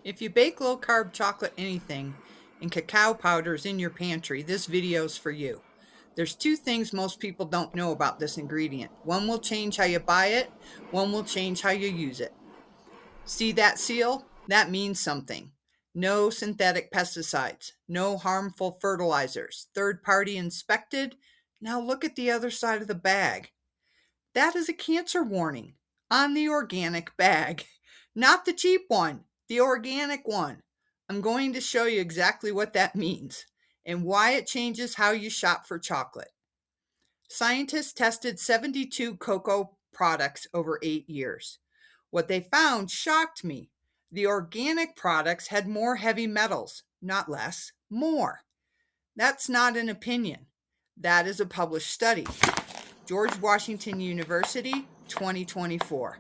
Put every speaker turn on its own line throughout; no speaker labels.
If you bake low-carb chocolate anything and cacao powder is in your pantry, this video's for you. There's two things most people don't know about this ingredient. One will change how you buy it, one will change how you use it. See that seal? That means something. No synthetic pesticides, no harmful fertilizers, third-party inspected. Now look at the other side of the bag. That is a cancer warning on the organic bag, not the cheap one, the organic one. I'm going to show you exactly what that means and why it changes how you shop for chocolate. Scientists tested 72 cocoa products over 8 years. What they found shocked me. The organic products had more heavy metals, not less, more. That's not an opinion. That is a published study. George Washington University, 2024.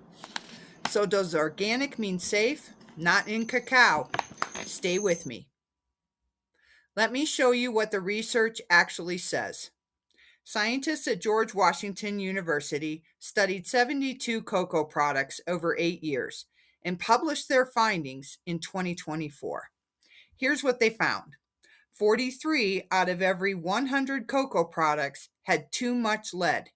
So does organic mean safe? Not in cacao. Stay with me. Let me show you what the research actually says. Scientists at George Washington University studied 72 cocoa products over 8 years and published their findings in 2024. Here's what they found. 43 out of every 100 cocoa products had too much lead.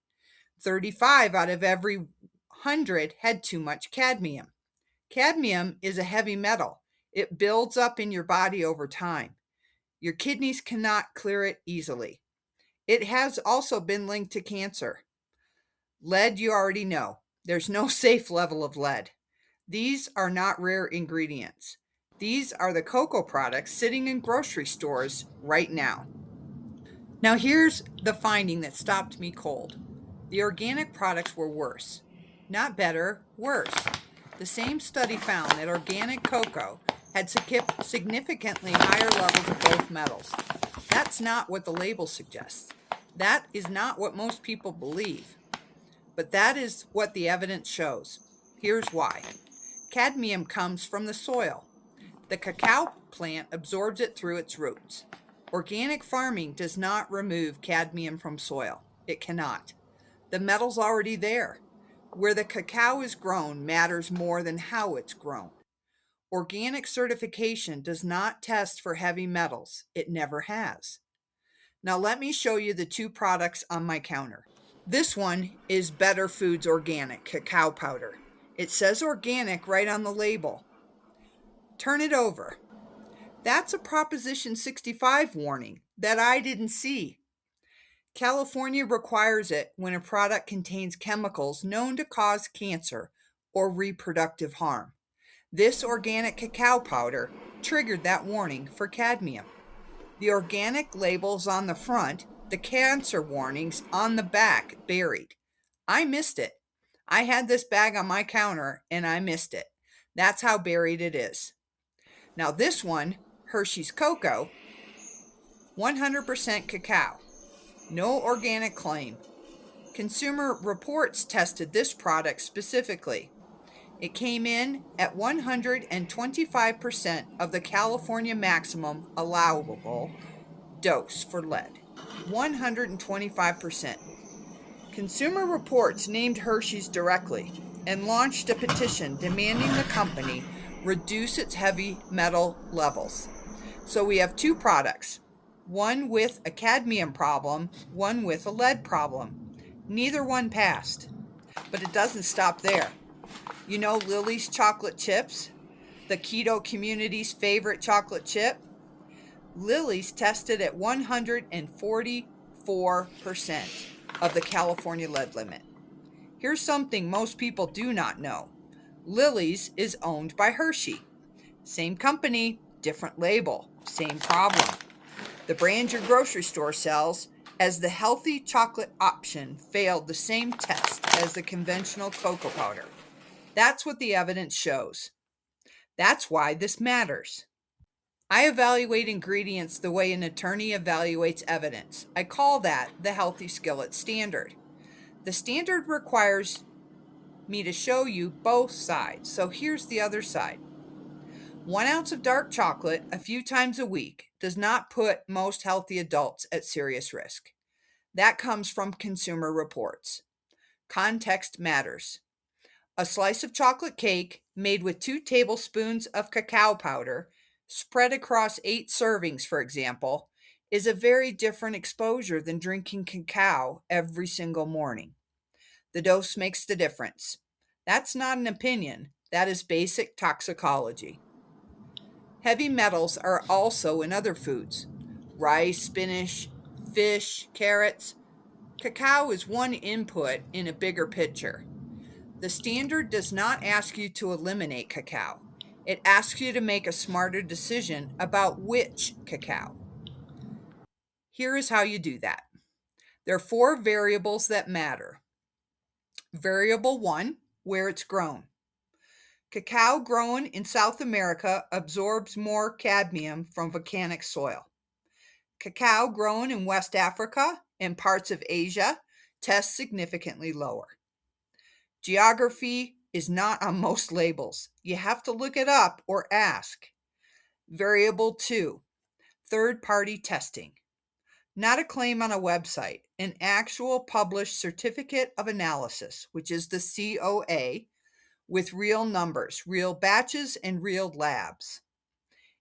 35 out of every 100 had too much cadmium. Cadmium is a heavy metal. It builds up in your body over time. Your kidneys cannot clear it easily. It has also been linked to cancer. Lead, you already know. There's no safe level of lead. These are not rare ingredients. These are the cocoa products sitting in grocery stores right now. Now here's the finding that stopped me cold. The organic products were worse. Not better, worse. The same study found that organic cocoa had significantly higher levels of both metals. That's not what the label suggests. That is not what most people believe. But that is what the evidence shows. Here's why. Cadmium comes from the soil. The cacao plant absorbs it through its roots. Organic farming does not remove cadmium from soil. It cannot. The metal's already there. Where the cacao is grown matters more than how it's grown. Organic certification does not test for heavy metals. It never has. Now let me show you the two products on my counter. This one is Better Foods Organic cacao powder. It says organic right on the label. Turn it over. That's a Proposition 65 warning that I didn't see. California requires it when a product contains chemicals known to cause cancer or reproductive harm. This organic cacao powder triggered that warning for cadmium. The organic label's on the front, the cancer warnings on the back buried. I missed it. I had this bag on my counter and I missed it. That's how buried it is. Now this one, Hershey's Cocoa, 100% cacao. No organic claim. Consumer Reports tested this product specifically. It came in at 125% of the California maximum allowable dose for lead. 125%. Consumer Reports named Hershey's directly and launched a petition demanding the company reduce its heavy metal levels. So we have two products. One with a cadmium problem, one with a lead problem. Neither one passed. But it doesn't stop there. You know Lily's chocolate chips, the keto community's favorite chocolate chip? Lily's tested at 144% of the California lead limit. Here's something most people do not know. Lily's is owned by Hershey. Same company, different label, same problem. The brand your grocery store sells as the healthy chocolate option failed the same test as the conventional cocoa powder. That's what the evidence shows. That's why this matters. I evaluate ingredients the way an attorney evaluates evidence. I call that the Healthy Skillet Standard. The standard requires me to show you both sides. So here's the other side. 1 ounce of dark chocolate a few times a week does not put most healthy adults at serious risk. That comes from Consumer Reports. Context matters. A slice of chocolate cake made with 2 tablespoons of cacao powder, spread across 8 servings, for example, is a very different exposure than drinking cacao every single morning. The dose makes the difference. That's not an opinion, that is basic toxicology. Heavy metals are also in other foods: rice, spinach, fish, carrots. Cacao is one input in a bigger picture. The standard does not ask you to eliminate cacao. It asks you to make a smarter decision about which cacao. Here is how you do that. There are 4 variables that matter. Variable 1, where it's grown. Cacao grown in South America absorbs more cadmium from volcanic soil. Cacao grown in West Africa and parts of Asia tests significantly lower. Geography is not on most labels. You have to look it up or ask. Variable 2, third-party testing. Not a claim on a website, an actual published certificate of analysis, which is the COA, with real numbers, real batches, and real labs.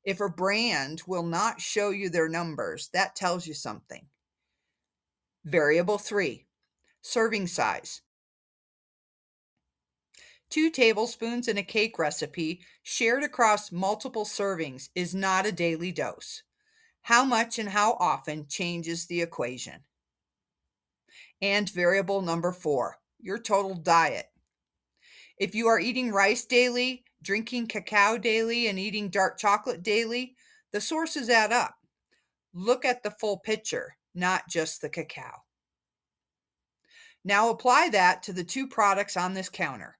If a brand will not show you their numbers, that tells you something. Variable 3, serving size. 2 tablespoons in a cake recipe shared across multiple servings is not a daily dose. How much and how often changes the equation. And variable number 4, your total diet. If you are eating rice daily, drinking cacao daily, and eating dark chocolate daily, the sources add up. Look at the full picture, not just the cacao. Now apply that to the 2 products on this counter.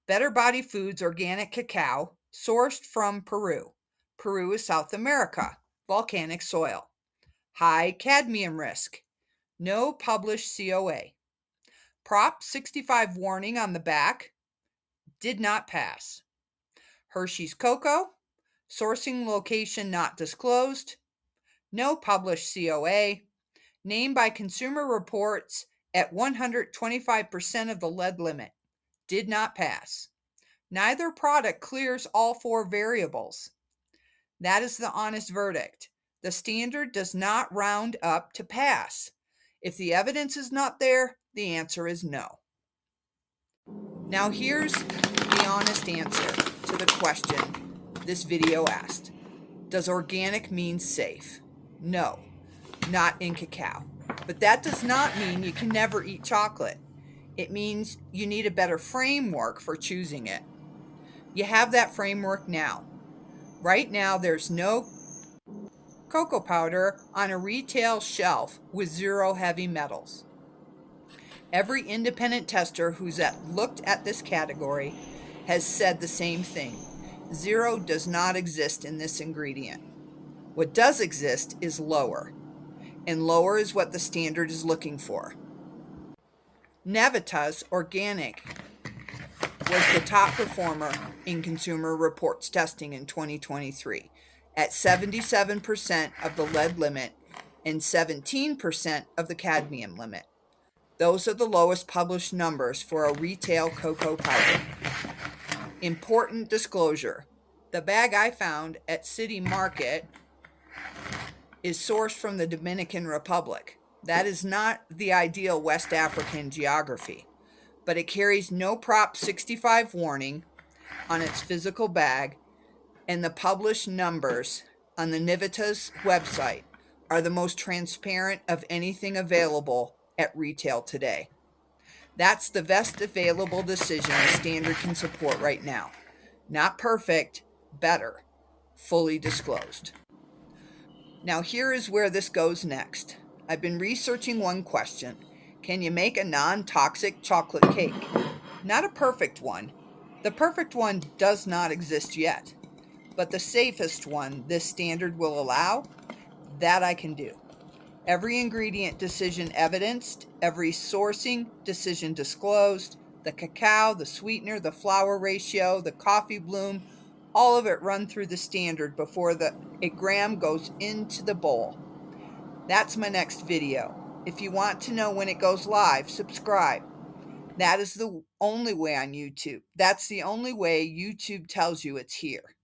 Better Body Foods organic cacao, sourced from Peru. Peru is South America, volcanic soil. High cadmium risk. No published COA. Prop 65 warning on the back. Did not pass. Hershey's cocoa, sourcing location not disclosed. No published COA. Named by Consumer Reports at 125% of the lead limit. Did not pass. Neither product clears all 4 variables. That is the honest verdict. The standard does not round up to pass. If the evidence is not there, the answer is no. Now here's the honest answer to the question this video asked. Does organic mean safe? No, not in cacao. But that does not mean you can never eat chocolate. It means you need a better framework for choosing it. You have that framework now. Right now, there's no cocoa powder on a retail shelf with 0 heavy metals. Every independent tester who's looked at this category has said the same thing. 0 does not exist in this ingredient. What does exist is lower, and lower is what the standard is looking for. Nevita's Organic was the top performer in Consumer Reports testing in 2023 at 77% of the lead limit and 17% of the cadmium limit. Those are the lowest published numbers for a retail cocoa powder. Important disclosure: the bag I found at City Market is sourced from the Dominican Republic. That is not the ideal West African geography, but it carries no Prop 65 warning on its physical bag, and the published numbers on the Nevita's website are the most transparent of anything available at retail today. That's the best available decision the standard can support right now. Not perfect, better, fully disclosed. Now here is where this goes next. I've been researching one question. Can you make a non-toxic chocolate cake? Not a perfect one. The perfect one does not exist yet. But the safest one this standard will allow, that I can do. Every ingredient decision evidenced, every sourcing decision disclosed, the cacao, the sweetener, the flour ratio, the coffee bloom, all of it run through the standard before a gram goes into the bowl. That's my next video. If you want to know when it goes live, subscribe. That is the only way on YouTube. That's the only way YouTube tells you it's here.